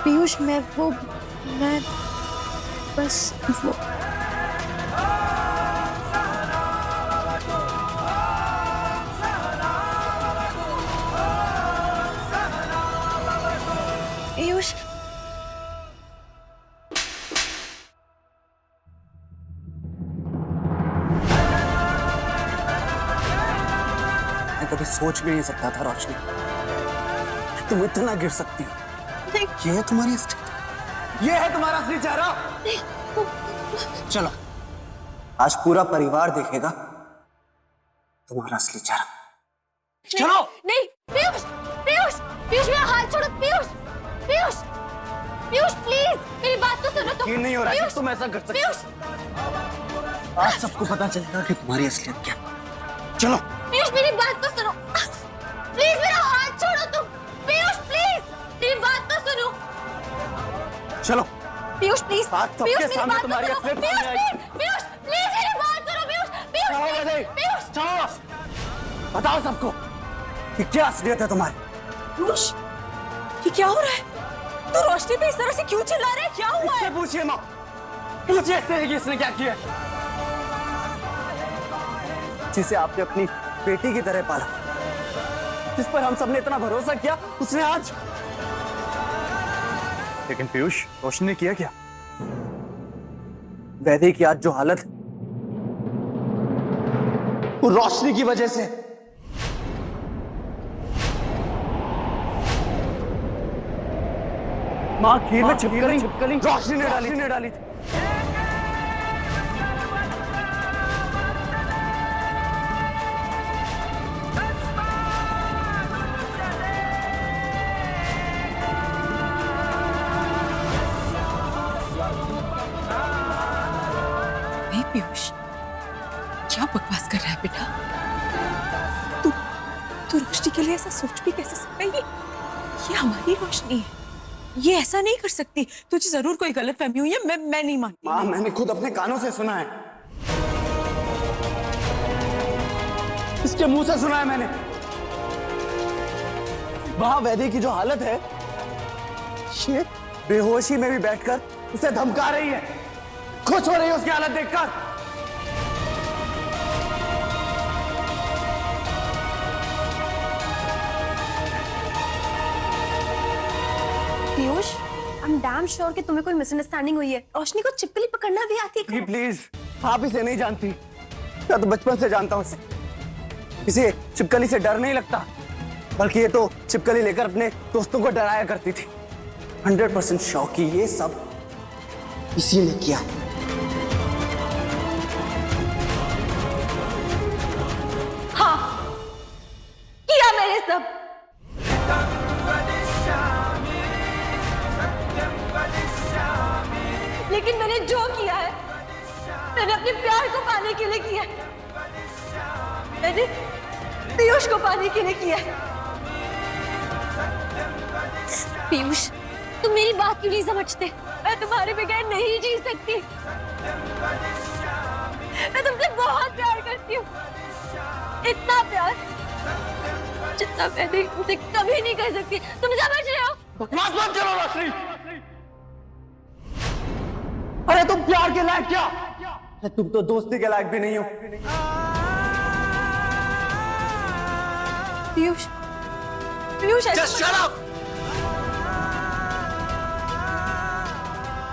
पीयूष मैं बस वो पीयूष मैं कभी सोच भी नहीं सकता था रोशनी, तुम इतना गिर सकती हो। ये है तुम्हारी स्थिति, ये है तुम्हारा असली चेहरा। चलो आज पूरा परिवार देखेगा तुम्हारा असली चेहरा। चलो। नहीं पीयूष पीयूष पीयूष मेरा हाथ छोड़ो। पीयूष पीयूष पीयूष प्लीज मेरी बात तो सुनो। तुम ये नहीं हो रहा है, तुम ऐसा कर सकते। पीयूष आज सबको पता चलेगा कि तुम्हारी असलियत क्या। चलो पीयूष मेरी बात तो सुनो प्लीज। मेरा हाथ छोड़ो तुम। पीयूष प्लीज मेरी बात तो सुनो। चलो पीयूष प्लीज। आज सबके सामने तुम्हारी असलियत सामने आएगी। पीयूष प्लीज मेरी बात सुनो। पीयूष पीयूष चलो बताओ सबको कि क्या असलियत है तुम्हारी। पीयूष ये क्या हो रहा है? तू रोशनी पे इस तरह से क्यों चिल्ला रहा है? क्या हुआ है? पूछिए माँ, पूछिए इससे कि इसने क्या किया, जिसे आपने अपनी बेटी की तरह पाला, जिस पर हम सबने इतना भरोसा किया, उसने आज। लेकिन पीयूष, रोशनी ने किया क्या? वैदे की आज जो हालत, वो रोशनी की वजह से। माँ खीर में छिपकली रोशनी ने डाली थी। नहीं पीयूष क्या बकवास कर रहा है बेटा? तू रोशनी के लिए ऐसा सोच भी कैसे सकता है? ये हमारी रोशनी है, ये ऐसा नहीं कर सकती। तुझे जरूर कोई गलतफहमी हुई है। मैं नहीं मानती। माँ मैंने खुद अपने कानों से सुना है, इसके मुंह से सुना है मैंने। वहां वैदे की जो हालत है, ये बेहोशी में भी बैठकर उसे धमका रही है, खुश हो रही है उसकी हालत देखकर। Piyush I am damn sure कि तुम्हें कोई मिसअंडरस्टैंडिंग हुई है। रोशनी को छिपकली पकड़ना भी आती है। प्लीज आप इसे नहीं जानती, मैं तो बचपन से जानता हूं इसे। इसे छिपकली से डर नहीं लगता, बल्कि ये तो छिपकली लेकर अपने दोस्तों को डराया करती थी। 100% शौक की ये सब इसी ने किया। हाँ किया मैंने सब। लेकिन मैंने जो किया है, मैंने अपने प्यार को पाने के लिए किया है। मैंने पीयूष को पाने के लिए किया है। पीयूष तुम मेरी बात क्यों नहीं समझते? मैं तुम्हारे बगैर नहीं जी सकती। मैं तुमसे बहुत प्यार करती हूँ, इतना प्यार जितना मैंने तुमसे कभी नहीं कर सकती। तुम समझ रहे हो? बकवास मत करो रोशनी। अरे तुम प्यार के लायक क्या? तुम तो दोस्ती के लायक भी नहीं हो। Piyush Piyush Just shut up!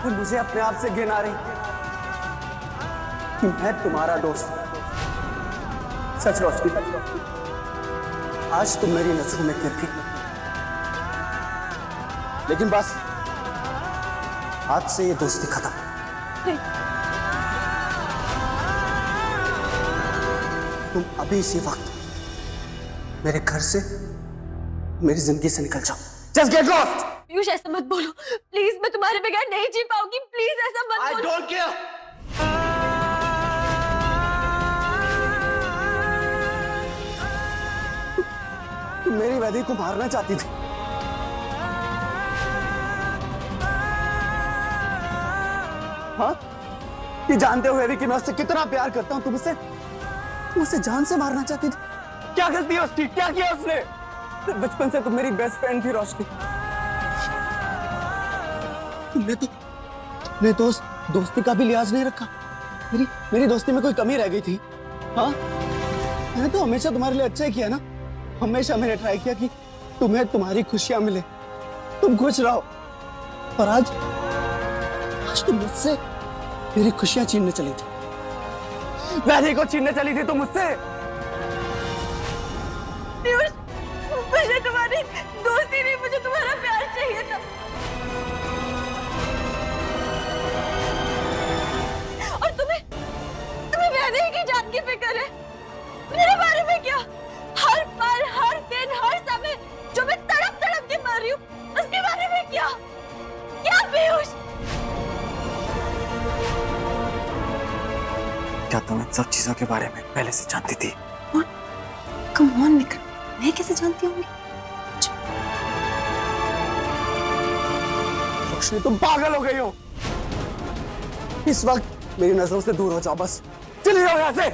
मुझे अपने आप से घिन आ रही कि मैं तुम्हारा दोस्त हूं। सच रोशनी, आज तुम मेरी नजरों में गिर गई, लेकिन बस आज से ये दोस्ती खत्म। तुम अभी इसी वक्त मेरे घर से, मेरी जिंदगी से निकल जाओ। Just get lost! पीयूष ऐसा मत बोलो प्लीज। मैं तुम्हारे बगैर नहीं जी पाऊंगी। प्लीज ऐसा मत I बोलो। don't care! तुम मेरी वैदी को मारना चाहती थी। हाँ? ये जानते हुए भी कि मैं उससे कितना प्यार करता हूं, तुम उसे जान से मारना चाहती थी। क्या गलती है उसकी? क्या किया उसने? बचपन से तुम मेरी बेस्ट फ्रेंड थी रोशनी। तुमने दोस्ती का भी लिहाज नहीं रखा। मेरी दोस्ती में कोई कमी रह गई थी? हाँ, मैंने तो हमेशा तुम्हारे लिए अच्छा ही किया ना। हमेशा मैंने ट्राई किया कि तुम्हें तुम्हारी खुशियां मिले, तुम खुश रहो। और आज तुम मुझसे मेरी खुशियां छीनने चली थी। वैदे को छीनने चली थी तुम मुझसे। पीयूष, मुझे तुम्हारी दोस्ती नहीं, मुझे तुम्हारा प्यार चाहिए था। और तुम्हें वैदे की जान की फिक्र है, मेरे बारे में क्या? हर पल, हर दिन, हर समय जो मैं तड़प तड़प के मर रही हूँ, उसके बारे में क्या? क्या पीयूष? क्या तुम इन सब चीजों के बारे में पहले से जानती थी? कम ऑन विक्रम, मैं कैसे जानती होंगी? रोशनी, तुम पागल हो गई हो। इस वक्त मेरी नजरों से दूर हो जाओ, बस चली जाओ यहां से।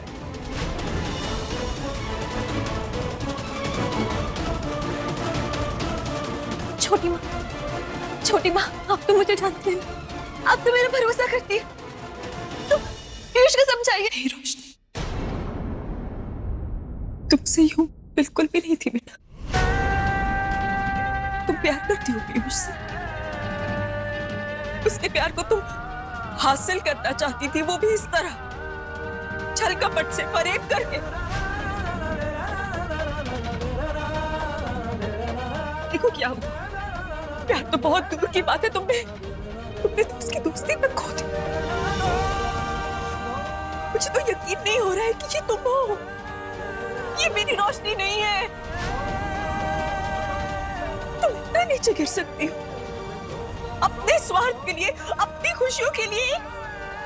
छोटी माँ, आप तो मुझे जानती हैं ना, आप तो मेरा भरोसा करती है, तो पीयूष को समझाइए। नहीं रोशनी, तुमसे यूं बिल्कुल भी नहीं थी बेटा। तुम प्यार करती हो पीयूष से, उसके प्यार को तुम हासिल करना चाहती थी, वो भी इस तरह छल कपट से, फरेब करके। देखो क्या हुआ, प्यार तो बहुत दूर की बात है, तुमने तो उसकी दोस्ती में खो दी। मुझे तो यकीन नहीं हो रहा है कि ये तुम हो, ये मेरी रोशनी नहीं है। तुम इतना नीचे गिर सकती हो अपने स्वार्थ के लिए, अपनी खुशियों के लिए,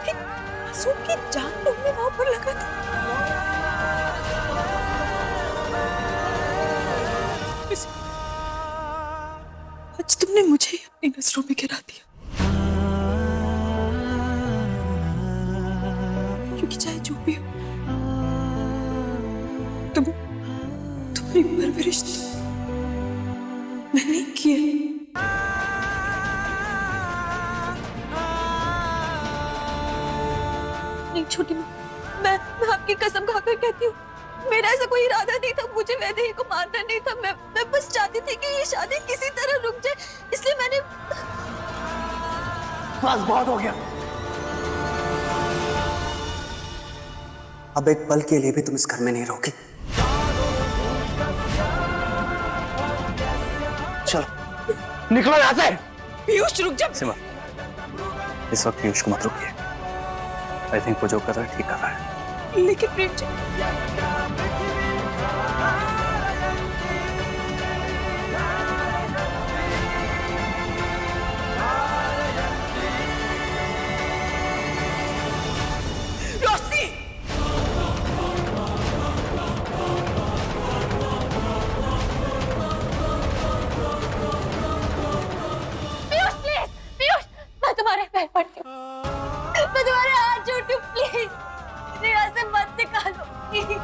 एक मासूम की जान तुमने वहां पर लगा दी। आज तुमने मुझे ही अपनी नजरों में गिरा दिया, क्योंकि चाहे जो भी हो, तुम्हारी परवरिश तो मैंने की है। नहीं छोटी माँ, मैं आपकी कसम खाकर कहती हूँ, मेरा ऐसा कोई इरादा नहीं था, मुझे वैदेही को मारना नहीं था। मैं बस चाहती थी कि ये शादी किसी तरह रुक जाए, इसलिए मैंने। बस बहुत हो गया। अब एक पल के लिए भी तुम इस घर में नहीं रहोगी। चलो निकलो यहां से। पीयूष रुक जा। सीमा, इस वक्त पीयूष को मत रोकिए। आई थिंक वो जो कर रहा है ठीक कर रहा है। लेकिन प्रेम जी, रोशनी, पीयूष प्लीज, पीयूष मैं तुम्हारे पैर पड़ती हूँ, मैं तुम्हारे हाथ जोड़ती हूँ, प्लीज मुझे यहाँ से मत निकालो प्लीज।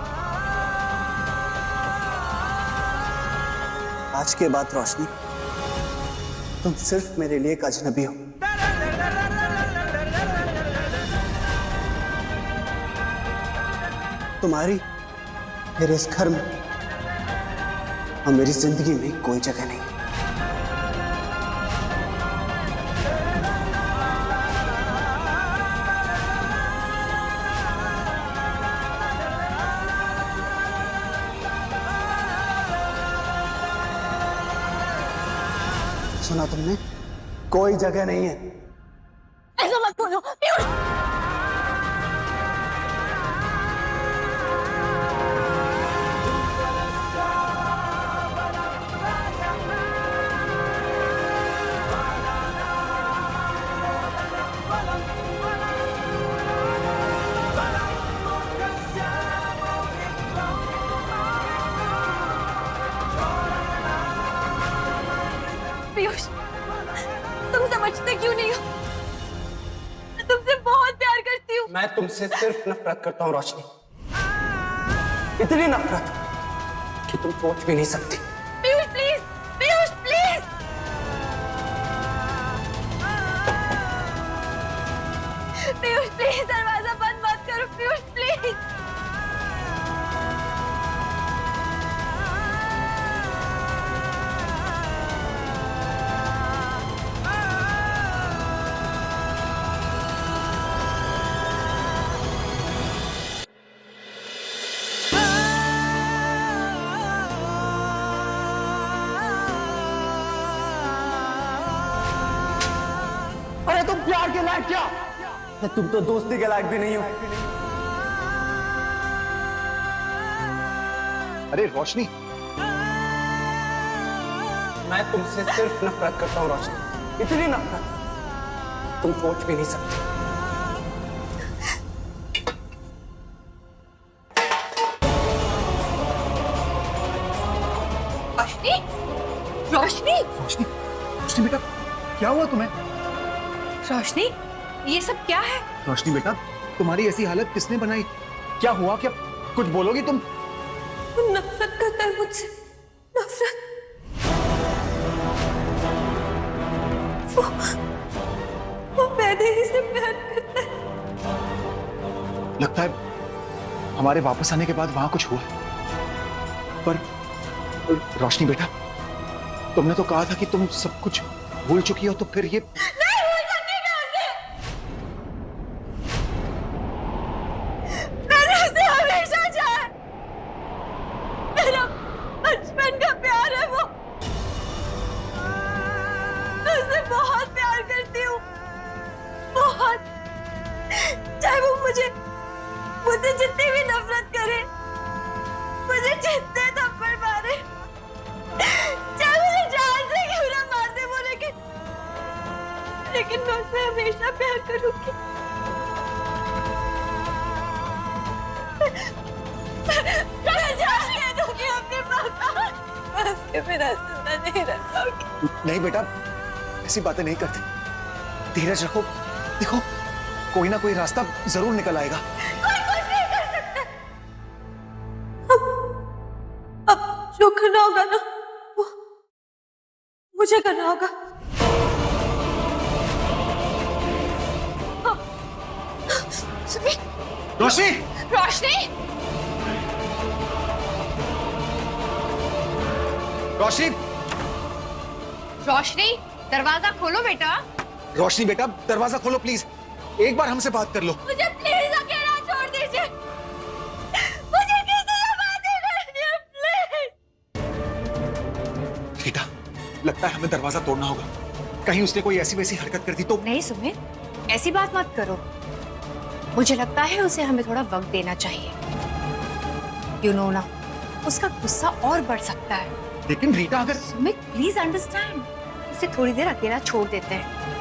आज के बाद रोशनी, तुम सिर्फ मेरे लिए एक अजनबी हो। तुम्हारी मेरे इस घर में और मेरी जिंदगी में कोई जगह नहीं। सुना तुमने? कोई जगह नहीं है। ऐसा मत बोलो पीयूष। पीयूष, तुम समझते क्यों नहीं हो? मैं तुमसे बहुत प्यार करती हूँ। मैं तुमसे सिर्फ नफरत करता हूँ रोशनी, इतनी नफरत कि तुम सोच भी नहीं सकती। Piyush please, Piyush please. प्यार के लायक क्या? तुम तो दोस्ती के लायक भी नहीं हो। अरे रोशनी, मैं तुमसे सिर्फ नफरत करता हूँ रोशनी, इतनी नफरत तुम सोच भी नहीं सकते। रोशनी, रोशनी, रोशनी, रोशनी बेटा, क्या हुआ तुम्हें? रोशनी, ये सब क्या है? रोशनी बेटा, तुम्हारी ऐसी हालत किसने बनाई? क्या हुआ? क्या कुछ बोलोगी तुम? वो नफरत करता है मुझसे, नफरत। वो मैंने ही से प्यार करता है। लगता है हमारे वापस आने के बाद वहां कुछ हुआ। पर रोशनी बेटा, तुमने तो कहा था कि तुम सब कुछ भूल चुकी हो, तो फिर ये नहीं भूल सकती मैं उसे। मैंने उसे हमेशा चाहा। मेरा बचपन का प्यार है वो। मैं उसे बहुत प्यार करती हूँ, बहुत। चाहे वो मुझे जितनी भी नफरत करे, मुझे जितने थप्पड़ मारे, चाहे मुझे जान से क्यों ना मार दे वो, लेकिन मैं उसे हमेशा प्यार करूंगी। मैं जान दे दूंगी अपने पापा, मैं उसके बिना जिंदा नहीं रह पाऊंगी। नहीं बेटा, ऐसी बातें नहीं करते। धीरज रखो, देखो कोई ना कोई रास्ता जरूर निकल आएगा। कोई कुछ नहीं कर सकता। अब जो करना होगा ना, वो मुझे करना होगा। सुनिए, रोशनी, रोशनी, रोशनी, रोशनी, दरवाजा खोलो बेटा। रोशनी बेटा, दरवाजा खोलो प्लीज। एक बार हमसे बात कर लो। मुझे प्लीज अकेला छोड़ दीजिए। मुझे किसी से बात नहीं करनी है, प्लीज। बेटा, लगता है हमें दरवाजा तोड़ना होगा। कहीं उसने कोई ऐसी वैसी हरकत कर दी तो। नहीं सुमित, ऐसी बात मत करो। मुझे लगता है उसे हमें थोड़ा वक्त देना चाहिए। यू नो ना, उसका गुस्सा और बढ़ सकता है। लेकिन रीटा, अगर सुमित प्लीज अंडरस्टैंड, उसे थोड़ी देर अकेला छोड़ देते हैं।